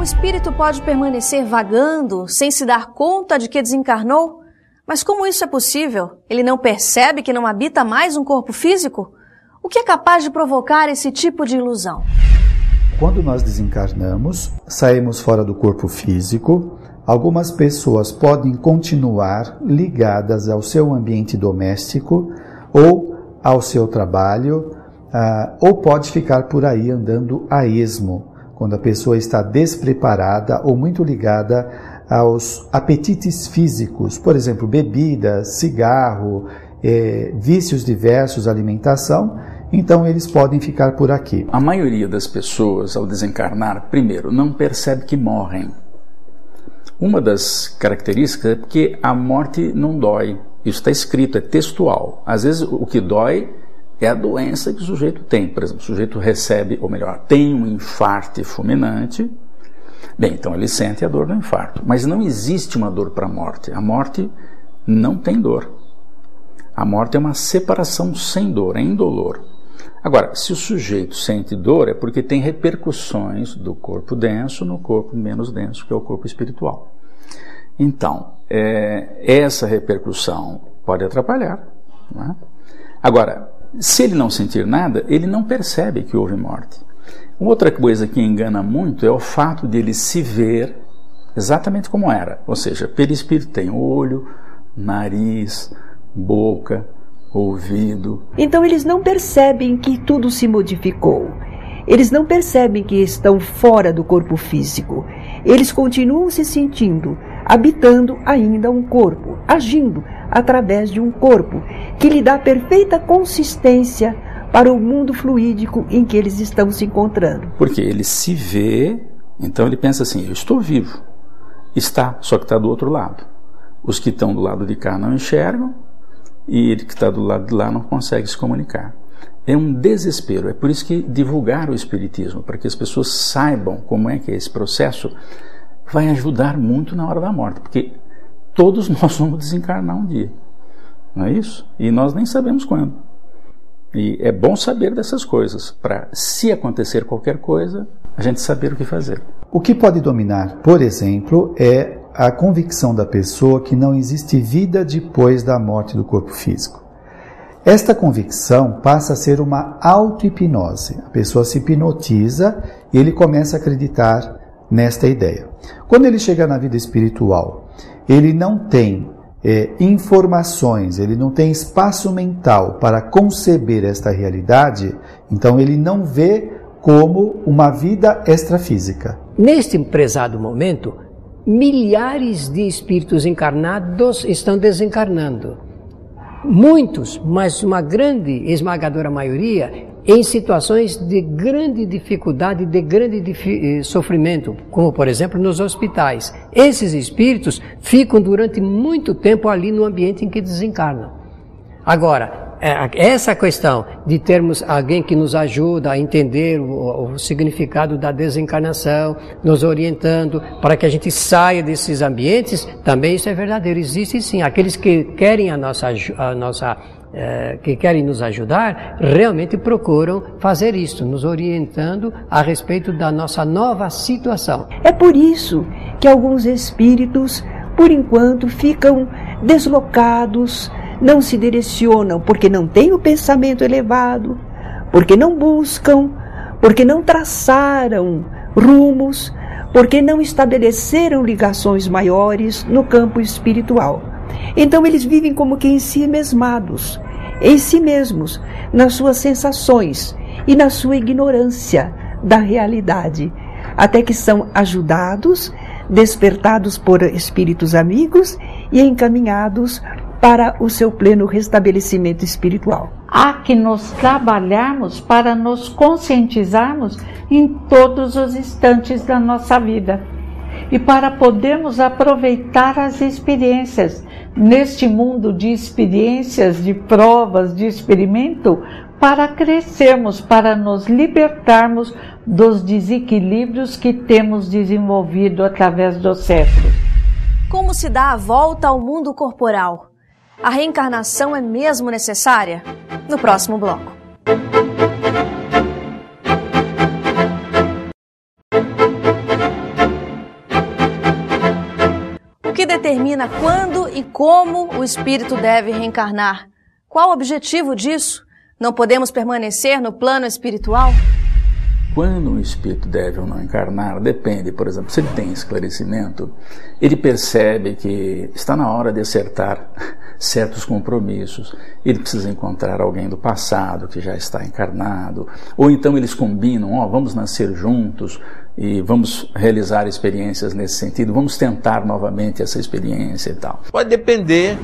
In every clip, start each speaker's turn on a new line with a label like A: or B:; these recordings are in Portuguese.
A: O espírito pode permanecer vagando sem se dar conta de que desencarnou? Mas como isso é possível? Ele não percebe que não habita mais um corpo físico? O que é capaz de provocar esse tipo de ilusão?
B: Quando nós desencarnamos, saímos fora do corpo físico. Algumas pessoas podem continuar ligadas ao seu ambiente doméstico ou ao seu trabalho, ou pode ficar por aí andando a esmo, quando a pessoa está despreparada ou muito ligada aos apetites físicos, por exemplo, bebida, cigarro, vícios diversos, alimentação. Então eles podem ficar por aqui.
C: A maioria das pessoas, ao desencarnar, primeiro, não percebe que morrem. Uma das características é porque a morte não dói. Isso está escrito, é textual. Às vezes o que dói é a doença que o sujeito tem. Por exemplo, o sujeito recebe, ou melhor, tem um infarto fulminante. Bem, então ele sente a dor do infarto. Mas não existe uma dor para a morte. A morte não tem dor. A morte é uma separação sem dor, é indolor. Agora, se o sujeito sente dor, é porque tem repercussões do corpo denso no corpo menos denso, que é o corpo espiritual. Então, essa repercussão pode atrapalhar, não é? Agora, se ele não sentir nada, ele não percebe que houve morte. Outra coisa que engana muito é o fato de ele se ver exatamente como era. Ou seja, perispírito tem olho, nariz, boca, ouvido.
D: Então eles não percebem que tudo se modificou. Eles não percebem que estão fora do corpo físico. Eles continuam se sentindo, habitando ainda um corpo, agindo através de um corpo que lhe dá perfeita consistência para o mundo fluídico em que eles estão se encontrando.
C: Porque ele se vê, então ele pensa assim, eu estou vivo. Está, só que está do outro lado. Os que estão do lado de cá não enxergam, e ele que está do lado de lá não consegue se comunicar. É um desespero. É por isso que divulgar o Espiritismo, para que as pessoas saibam como é que é esse processo, vai ajudar muito na hora da morte, porque todos nós vamos desencarnar um dia, não é isso? E nós nem sabemos quando. E é bom saber dessas coisas, para, se acontecer qualquer coisa, a gente saber o que fazer.
B: O que pode dominar, por exemplo, é a convicção da pessoa que não existe vida depois da morte do corpo físico. Esta convicção passa a ser uma auto-hipnose. A pessoa se hipnotiza e ele começa a acreditar nesta ideia. Quando ele chega na vida espiritual, ele não tem informações, ele não tem espaço mental para conceber esta realidade, então ele não vê como uma vida extrafísica.
E: Neste prezado momento, milhares de espíritos encarnados estão desencarnando. Muitos, mas uma grande, esmagadora maioria, em situações de grande dificuldade, de grande sofrimento, como por exemplo nos hospitais. Esses espíritos ficam durante muito tempo ali no ambiente em que desencarnam. Agora, essa questão de termos alguém que nos ajuda a entender o significado da desencarnação, nos orientando para que a gente saia desses ambientes, também isso é verdadeiro. Existe sim. Aqueles que querem que querem nos ajudar, realmente procuram fazer isso, nos orientando a respeito da nossa nova situação.
D: É por isso que alguns espíritos, por enquanto, ficam deslocados, não se direcionam, porque não têm o pensamento elevado, porque não buscam, porque não traçaram rumos, porque não estabeleceram ligações maiores no campo espiritual. Então eles vivem como que em si mesmados, em si mesmos, nas suas sensações e na sua ignorância da realidade, até que são ajudados, despertados por espíritos amigos e encaminhados para o seu pleno restabelecimento espiritual.
F: Há que nos trabalharmos para nos conscientizarmos em todos os instantes da nossa vida e para podermos aproveitar as experiências neste mundo de experiências, de provas, de experimento, para crescermos, para nos libertarmos dos desequilíbrios que temos desenvolvido através dos séculos.
A: Como se dá a volta ao mundo corporal? A reencarnação é mesmo necessária? No próximo bloco. determina quando e como o espírito deve reencarnar? Qual o objetivo disso? Não podemos permanecer no plano espiritual?
C: Quando um espírito deve ou não encarnar, depende, por exemplo, se ele tem esclarecimento, ele percebe que está na hora de acertar certos compromissos. Ele precisa encontrar alguém do passado que já está encarnado, ou então eles combinam, vamos nascer juntos e vamos realizar experiências nesse sentido, vamos tentar novamente essa experiência e tal.
G: Vai depender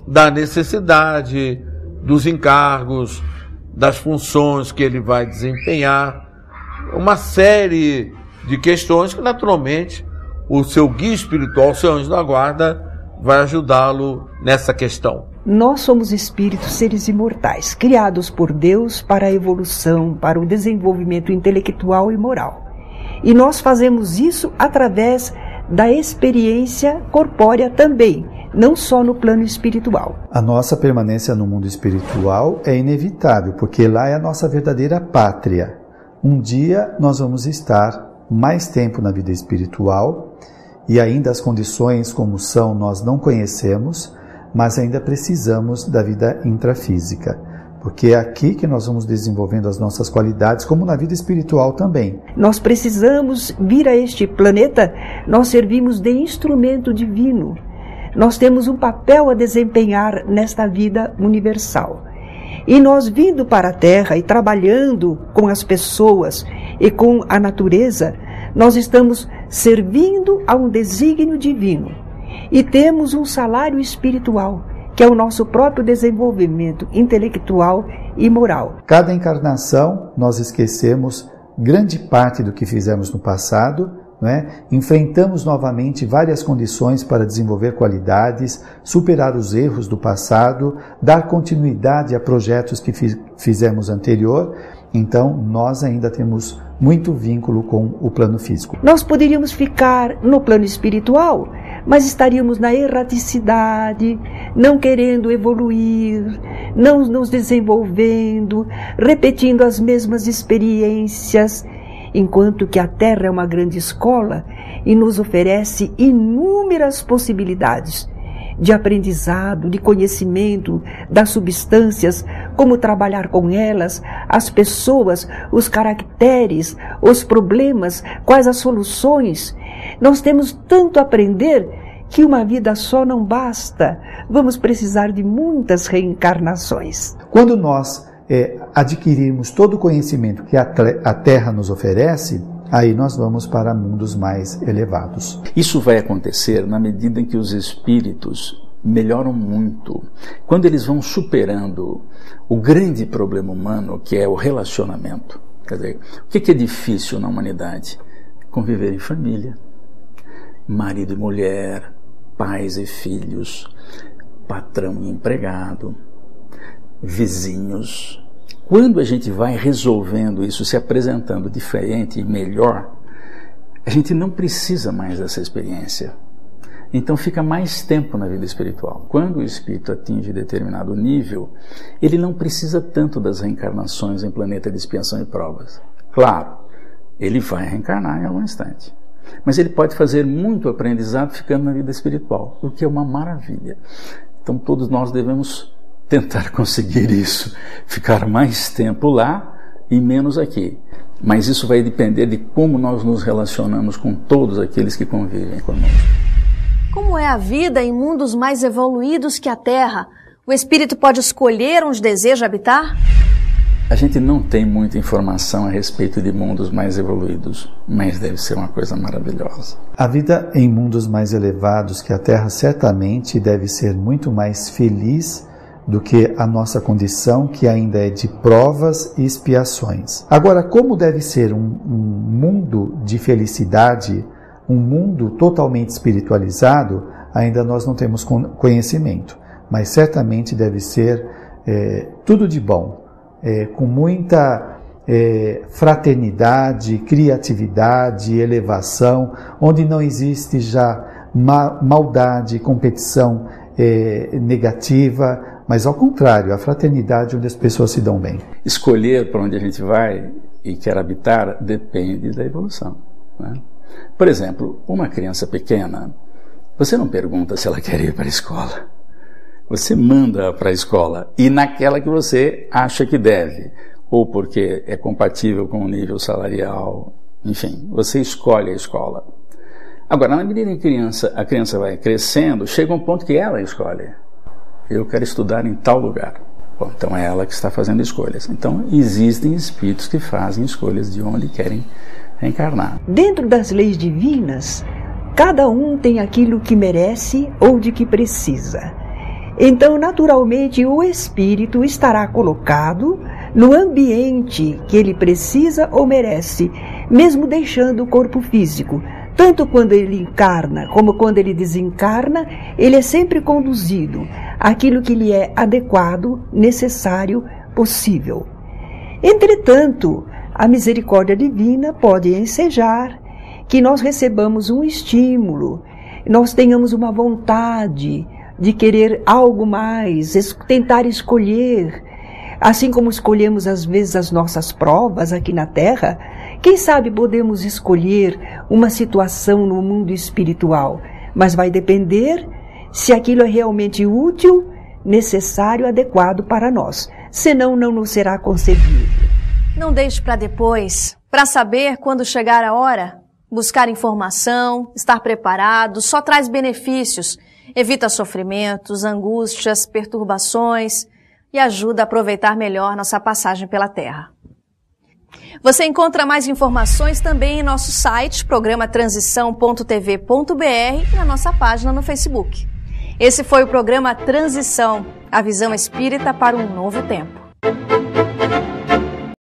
G: da necessidade, dos encargos, das funções que ele vai desempenhar, uma série de questões que naturalmente o seu guia espiritual, o seu anjo da guarda, vai ajudá-lo nessa questão.
D: Nós somos espíritos, seres imortais, criados por Deus para a evolução, para o desenvolvimento intelectual e moral. E nós fazemos isso através da experiência corpórea também, não só no plano espiritual.
B: A nossa permanência no mundo espiritual é inevitável, porque lá é a nossa verdadeira pátria. Um dia nós vamos estar mais tempo na vida espiritual e ainda as condições como são nós não conhecemos, mas ainda precisamos da vida intrafísica, porque é aqui que nós vamos desenvolvendo as nossas qualidades, como na vida espiritual também.
D: Nós precisamos vir a este planeta, nós servimos de instrumento divino. Nós temos um papel a desempenhar nesta vida universal. E nós vindo para a Terra e trabalhando com as pessoas e com a natureza, nós estamos servindo a um desígnio divino. E temos um salário espiritual, que é o nosso próprio desenvolvimento intelectual e moral.
B: Cada encarnação nós esquecemos grande parte do que fizemos no passado, enfrentamos novamente várias condições para desenvolver qualidades, superar os erros do passado, dar continuidade a projetos que fizemos anterior. Então, nós ainda temos muito vínculo com o plano físico.
D: Nós poderíamos ficar no plano espiritual, mas estaríamos na erraticidade, não querendo evoluir, não nos desenvolvendo, repetindo as mesmas experiências, enquanto que a Terra é uma grande escola e nos oferece inúmeras possibilidades de aprendizado, de conhecimento das substâncias, como trabalhar com elas, as pessoas, os caracteres, os problemas, quais as soluções. Nós temos tanto a aprender que uma vida só não basta. Vamos precisar de muitas reencarnações.
B: Quando nós adquirirmos todo o conhecimento que a Terra nos oferece, aí nós vamos para mundos mais elevados.
C: Isso vai acontecer na medida em que os espíritos melhoram muito. Quando eles vão superando o grande problema humano, que é o relacionamento. Quer dizer, o que é difícil na humanidade? Conviver em família. Marido e mulher, pais e filhos, patrão e empregado, vizinhos. Quando a gente vai resolvendo isso, se apresentando diferente e melhor, a gente não precisa mais dessa experiência. Então fica mais tempo na vida espiritual. Quando o espírito atinge determinado nível, ele não precisa tanto das reencarnações em planeta de expiação e provas. Claro, ele vai reencarnar em algum instante. Mas ele pode fazer muito aprendizado ficando na vida espiritual, o que é uma maravilha. Então todos nós devemos tentar conseguir isso, ficar mais tempo lá e menos aqui. Mas isso vai depender de como nós nos relacionamos com todos aqueles que convivem conosco.
A: Como é a vida em mundos mais evoluídos que a Terra? O espírito pode escolher onde deseja habitar?
C: A gente não tem muita informação a respeito de mundos mais evoluídos, mas deve ser uma coisa maravilhosa.
B: A vida em mundos mais elevados que a Terra certamente deve ser muito mais feliz do que a nossa condição, que ainda é de provas e expiações. Agora, como deve ser um mundo de felicidade, um mundo totalmente espiritualizado, ainda nós não temos conhecimento, mas certamente deve ser tudo de bom, com muita fraternidade, criatividade, elevação, onde não existe já maldade, competição negativa, mas ao contrário, a fraternidade onde as pessoas se dão bem.
C: Escolher para onde a gente vai e quer habitar depende da evolução, né? Por exemplo, uma criança pequena Você não pergunta se ela quer ir para a escola. Você manda para a escola, e naquela que você acha que deve, ou porque é compatível com o nível salarial, enfim, você escolhe a escola. Agora, na medida em que a criança vai crescendo, chega um ponto que ela escolhe. Eu quero estudar em tal lugar. Bom, então é ela que está fazendo escolhas. Então, existem espíritos que fazem escolhas de onde querem reencarnar.
D: Dentro das leis divinas, cada um tem aquilo que merece ou de que precisa. Então, naturalmente, o espírito estará colocado no ambiente que ele precisa ou merece, mesmo deixando o corpo físico. Tanto quando ele encarna como quando ele desencarna, ele é sempre conduzido àquilo que lhe é adequado, necessário, possível. Entretanto, a misericórdia divina pode ensejar que nós recebamos um estímulo, nós tenhamos uma vontade de querer algo mais, tentar escolher, assim como escolhemos às vezes as nossas provas aqui na Terra. Quem sabe podemos escolher uma situação no mundo espiritual, mas vai depender se aquilo é realmente útil, necessário, adequado para nós. Senão, não nos será concedido.
A: Não deixe para depois. Para saber quando chegar a hora, buscar informação, estar preparado, só traz benefícios. Evita sofrimentos, angústias, perturbações e ajuda a aproveitar melhor nossa passagem pela Terra. Você encontra mais informações também em nosso site, programatransição.tv.br, e na nossa página no Facebook. Esse foi o programa Transição, a visão espírita para um novo tempo.